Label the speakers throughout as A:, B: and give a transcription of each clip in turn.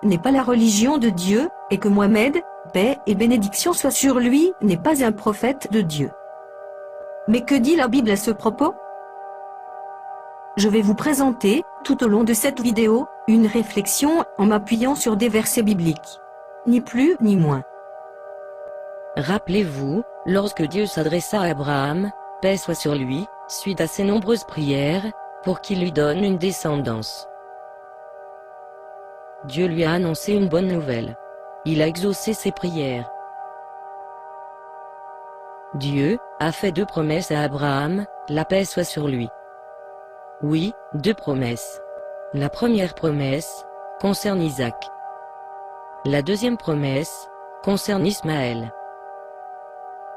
A: n'est pas la religion de Dieu, et que Mohammed, paix et bénédiction soient sur lui, n'est pas un prophète de Dieu. Mais que dit la Bible à ce propos? Je vais vous présenter, tout au long de cette vidéo, une réflexion en m'appuyant sur des versets bibliques. Ni plus ni moins.
B: Rappelez-vous, lorsque Dieu s'adressa à Abraham, paix soit sur lui, suite à ses nombreuses prières, pour qu'il lui donne une descendance. Dieu lui a annoncé une bonne nouvelle. Il a exaucé ses prières. Dieu a fait 2 promesses à Abraham, la paix soit sur lui. Oui, 2 promesses. La première promesse concerne Isaac. La deuxième promesse concerne Ismaël.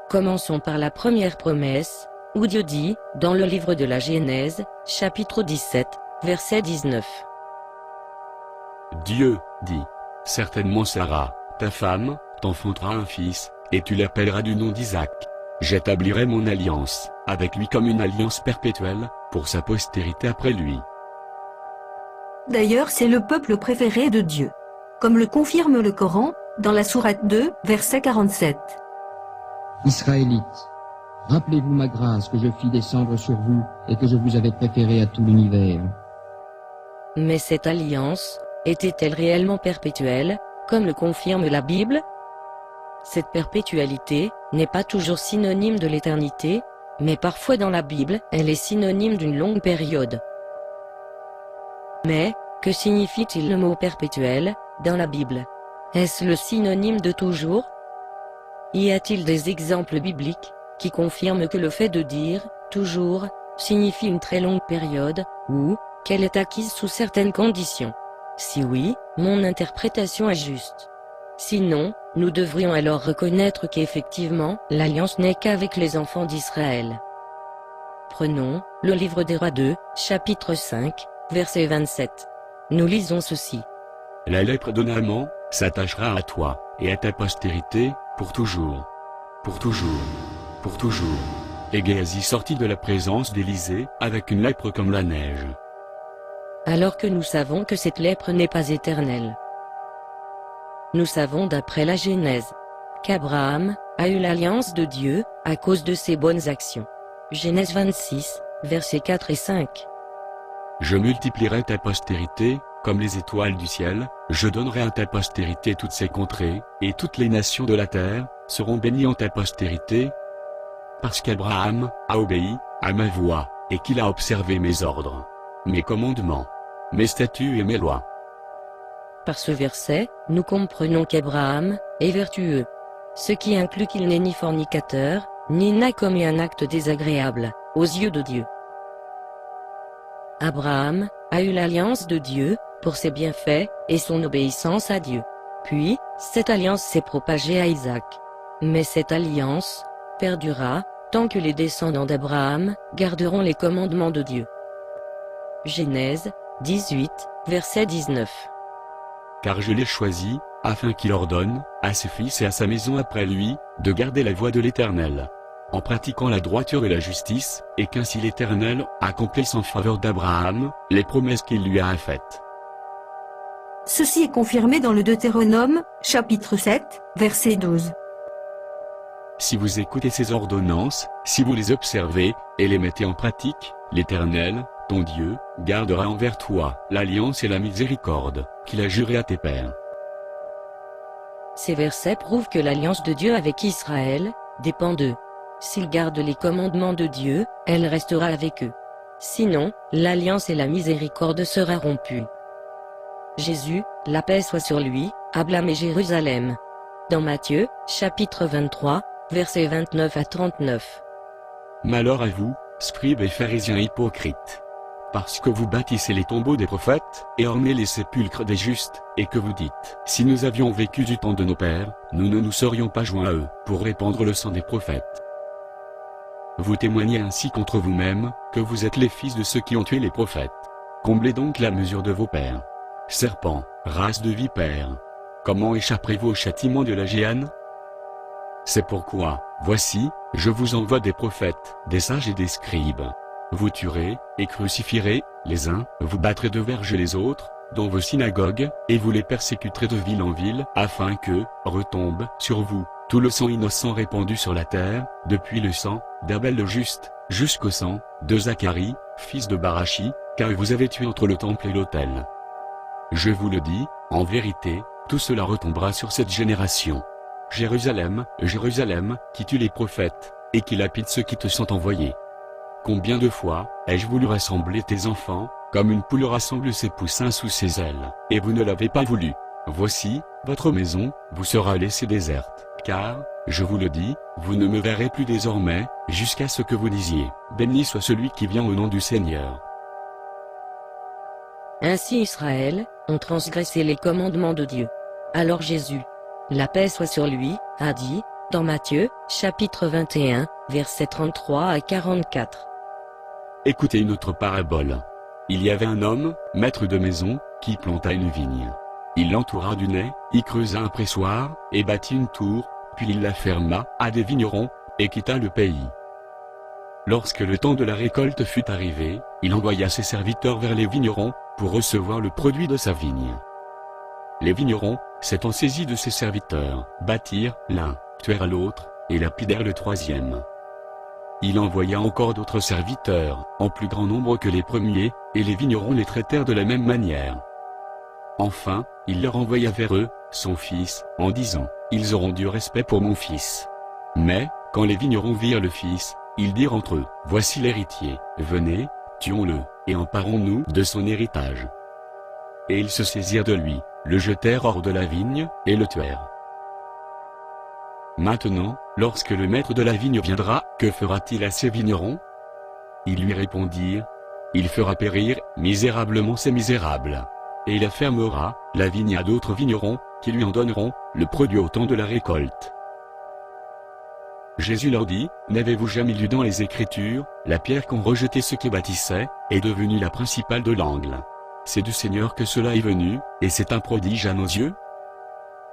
B: Commençons par la première promesse, où Dieu dit, dans le livre de la Genèse, chapitre 17, verset 19.
C: Dieu dit, certainement Sarah, ta femme, t'enfantera un fils, et tu l'appelleras du nom d'Isaac. J'établirai mon alliance avec lui comme une alliance perpétuelle, pour sa postérité après lui.
A: D'ailleurs, c'est le peuple préféré de Dieu. Comme le confirme le Coran, dans la sourate 2, verset 47.
D: Israélites, rappelez-vous ma grâce que je fis descendre sur vous et que je vous avais préféré à tout l'univers.
B: Mais cette alliance, était-elle réellement perpétuelle, comme le confirme la Bible? Cette perpétualité n'est pas toujours synonyme de l'éternité, mais parfois dans la Bible, elle est synonyme d'une longue période. Mais, que signifie-t-il le mot perpétuel, dans la Bible? Est-ce le synonyme de toujours? Y a-t-il des exemples bibliques, qui confirment que le fait de dire « toujours » signifie une très longue période, ou qu'elle est acquise sous certaines conditions? Si oui, mon interprétation est juste. Sinon, nous devrions alors reconnaître qu'effectivement, l'alliance n'est qu'avec les enfants d'Israël. Prenons le livre des Rois 2, chapitre 5, verset 27. Nous lisons ceci.
C: La lèpre de Naaman s'attachera à toi, et à ta postérité, pour toujours. Pour toujours. Pour toujours. Et Géasi sortit de la présence d'Élisée, avec une lèpre comme la neige.
B: Alors que nous savons que cette lèpre n'est pas éternelle. Nous savons d'après la Genèse qu'Abraham a eu l'alliance de Dieu à cause de ses bonnes actions. Genèse 26, versets 4 et 5.
C: Je multiplierai ta postérité, comme les étoiles du ciel, je donnerai à ta postérité toutes ces contrées, et toutes les nations de la terre seront bénies en ta postérité, parce qu'Abraham a obéi à ma voix, et qu'il a observé mes ordres, mes commandements, mes statuts et mes lois.
B: Par ce verset, nous comprenons qu'Abraham est vertueux, ce qui inclut qu'il n'est ni fornicateur, ni n'a commis un acte désagréable aux yeux de Dieu. Abraham a eu l'alliance de Dieu pour ses bienfaits et son obéissance à Dieu. Puis, cette alliance s'est propagée à Isaac. Mais cette alliance perdurera tant que les descendants d'Abraham garderont les commandements de Dieu. Genèse 18, verset 19.
C: Car je l'ai choisi, afin qu'il ordonne, à ses fils et à sa maison après lui, de garder la voie de l'Éternel, en pratiquant la droiture et la justice, et qu'ainsi l'Éternel accomplisse en faveur d'Abraham les promesses qu'il lui a faites.
A: Ceci est confirmé dans le Deutéronome, chapitre 7, verset 12.
C: Si vous écoutez ces ordonnances, si vous les observez, et les mettez en pratique, l'Éternel, ton Dieu, gardera envers toi l'alliance et la miséricorde qu'il a juré à tes pères.
B: Ces versets prouvent que l'alliance de Dieu avec Israël dépend d'eux. S'ils gardent les commandements de Dieu, elle restera avec eux. Sinon, l'alliance et la miséricorde sera rompues. Jésus, la paix soit sur lui, a blâmé Jérusalem. Dans Matthieu, chapitre 23, versets 29 à 39.
C: Malheur à vous, scribes et pharisiens hypocrites! Parce que vous bâtissez les tombeaux des prophètes, et ornez les sépulcres des justes, et que vous dites, si nous avions vécu du temps de nos pères, nous ne nous serions pas joints à eux, pour répandre le sang des prophètes. Vous témoignez ainsi contre vous-même, que vous êtes les fils de ceux qui ont tué les prophètes. Comblez donc la mesure de vos pères. Serpents, race de vipères! Comment échapperez-vous au châtiment de la géhenne? C'est pourquoi, voici, je vous envoie des prophètes, des sages et des scribes. Vous tuerez, et crucifierez, les uns, vous battrez de verges les autres, dans vos synagogues, et vous les persécuterez de ville en ville, afin que retombe sur vous tout le sang innocent répandu sur la terre, depuis le sang d'Abel le juste, jusqu'au sang de Zacharie, fils de Barachi, car vous avez tué entre le temple et l'autel. Je vous le dis, en vérité, tout cela retombera sur cette génération. Jérusalem, Jérusalem, qui tue les prophètes, et qui lapide ceux qui te sont envoyés. Combien de fois ai-je voulu rassembler tes enfants, comme une poule rassemble ses poussins sous ses ailes, et vous ne l'avez pas voulu. Voici, votre maison vous sera laissée déserte, car, je vous le dis, vous ne me verrez plus désormais, jusqu'à ce que vous disiez, béni soit celui qui vient au nom du Seigneur.
B: Ainsi Israël ont transgressé les commandements de Dieu. Alors Jésus, la paix soit sur lui, a dit, dans Matthieu, chapitre 21, versets 33 à 44.
C: Écoutez une autre parabole. Il y avait un homme, maître de maison, qui planta une vigne. Il l'entoura du nez, y creusa un pressoir, et bâtit une tour, puis il la ferma à des vignerons, et quitta le pays. Lorsque le temps de la récolte fut arrivé, il envoya ses serviteurs vers les vignerons, pour recevoir le produit de sa vigne. Les vignerons, s'étant saisis de ses serviteurs, battirent l'un, tuèrent l'autre, et lapidèrent le troisième. Il envoya encore d'autres serviteurs, en plus grand nombre que les premiers, et les vignerons les traitèrent de la même manière. Enfin, il leur envoya vers eux, son fils, en disant, « Ils auront du respect pour mon fils. » Mais, quand les vignerons virent le fils, ils dirent entre eux, « Voici l'héritier, venez, tuons-le, et emparons-nous de son héritage. » Et ils se saisirent de lui, le jetèrent hors de la vigne, et le tuèrent. Maintenant, lorsque le maître de la vigne viendra, que fera-t-il à ces vignerons? Ils lui répondirent, « Il fera périr misérablement ces misérables. Et il fermera la vigne à d'autres vignerons, qui lui en donneront le produit au temps de la récolte. » Jésus leur dit, « N'avez-vous jamais lu dans les Écritures, la pierre qu'ont rejetée ceux qui bâtissaient, est devenue la principale de l'angle. C'est du Seigneur que cela est venu, et c'est un prodige à nos yeux.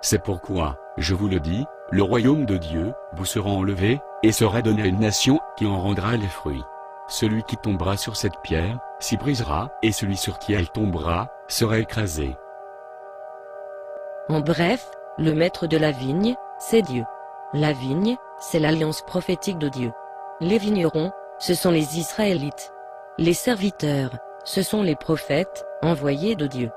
C: C'est pourquoi, je vous le dis, le royaume de Dieu vous sera enlevé, et sera donné à une nation qui en rendra les fruits. Celui qui tombera sur cette pierre, s'y brisera, et celui sur qui elle tombera, sera écrasé. »
B: En bref, le maître de la vigne, c'est Dieu. La vigne, c'est l'alliance prophétique de Dieu. Les vignerons, ce sont les Israélites. Les serviteurs, ce sont les prophètes, envoyés de Dieu.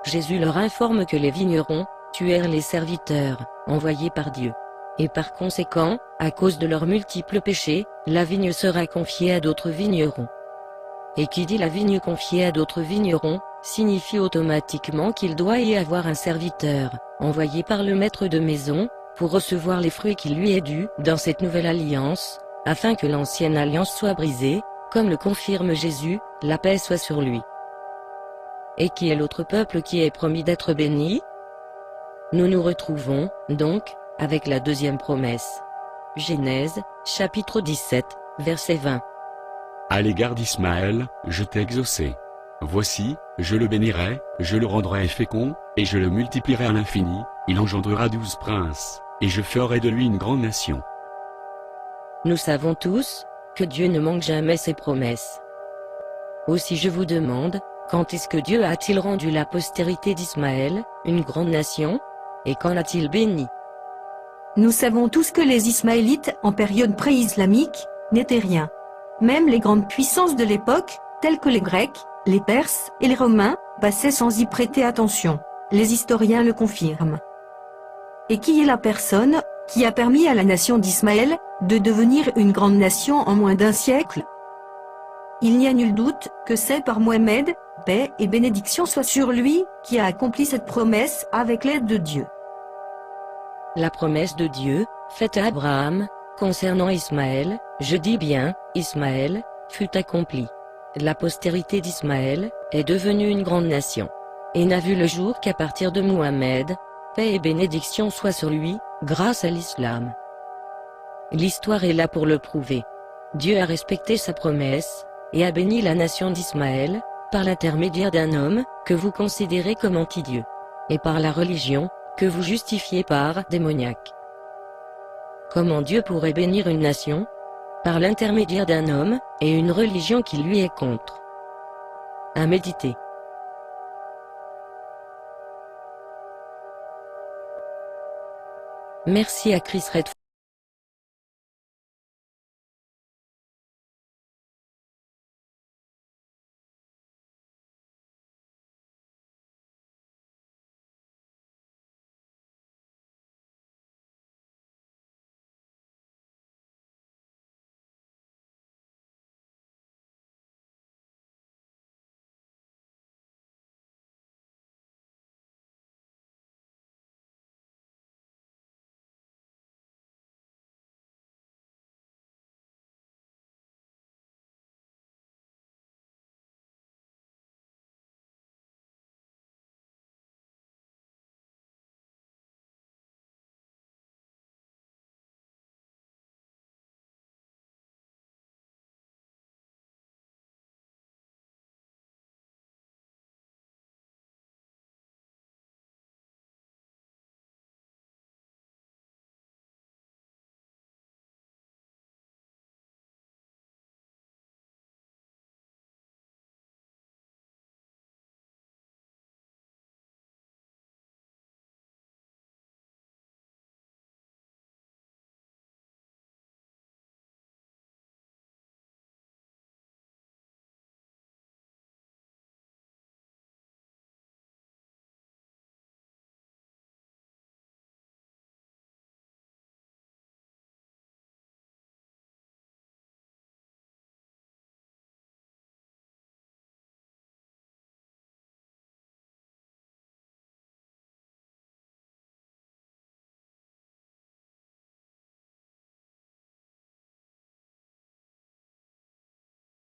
B: Jésus leur informe que les vignerons tuèrent les serviteurs, envoyés par Dieu. Et par conséquent, à cause de leurs multiples péchés, la vigne sera confiée à d'autres vignerons. Et qui dit la vigne confiée à d'autres vignerons, signifie automatiquement qu'il doit y avoir un serviteur, envoyé par le maître de maison, pour recevoir les fruits qui lui est dû dans cette nouvelle alliance, afin que l'ancienne alliance soit brisée, comme le confirme Jésus, la paix soit sur lui. Et qui est l'autre peuple qui est promis d'être béni? Nous nous retrouvons, donc, avec la deuxième promesse. Genèse, chapitre 17, verset 20.
C: À l'égard d'Ismaël, je t'ai exaucé. Voici, je le bénirai, je le rendrai fécond, et je le multiplierai à l'infini, il engendrera 12 princes, et je ferai de lui une grande nation.
B: Nous savons tous que Dieu ne manque jamais ses promesses. Aussi je vous demande, quand est-ce que Dieu a-t-il rendu la postérité d'Ismaël une grande nation? Et quand l'a-t-il béni?
A: Nous savons tous que les Ismaélites, en période pré-islamique, n'étaient rien. Même les grandes puissances de l'époque, telles que les Grecs, les Perses et les Romains, passaient sans y prêter attention. Les historiens le confirment. Et qui est la personne qui a permis à la nation d'Ismaël de devenir une grande nation en moins d'un siècle? Il n'y a nul doute que c'est par Mohammed, paix et bénédiction soit sur lui, qui a accompli cette promesse avec l'aide de Dieu.
B: La promesse de Dieu, faite à Abraham, concernant Ismaël, je dis bien, Ismaël, fut accomplie. La postérité d'Ismaël est devenue une grande nation, et n'a vu le jour qu'à partir de Mohammed, paix et bénédiction soit sur lui, grâce à l'islam. L'histoire est là pour le prouver. Dieu a respecté sa promesse, et a béni la nation d'Ismaël, par l'intermédiaire d'un homme, que vous considérez comme anti-Dieu, et par la religion, que vous justifiez par démoniaque. Comment Dieu pourrait bénir une nation? Par l'intermédiaire d'un homme, et une religion qui lui est contre. À méditer. Merci à Chris Redfield.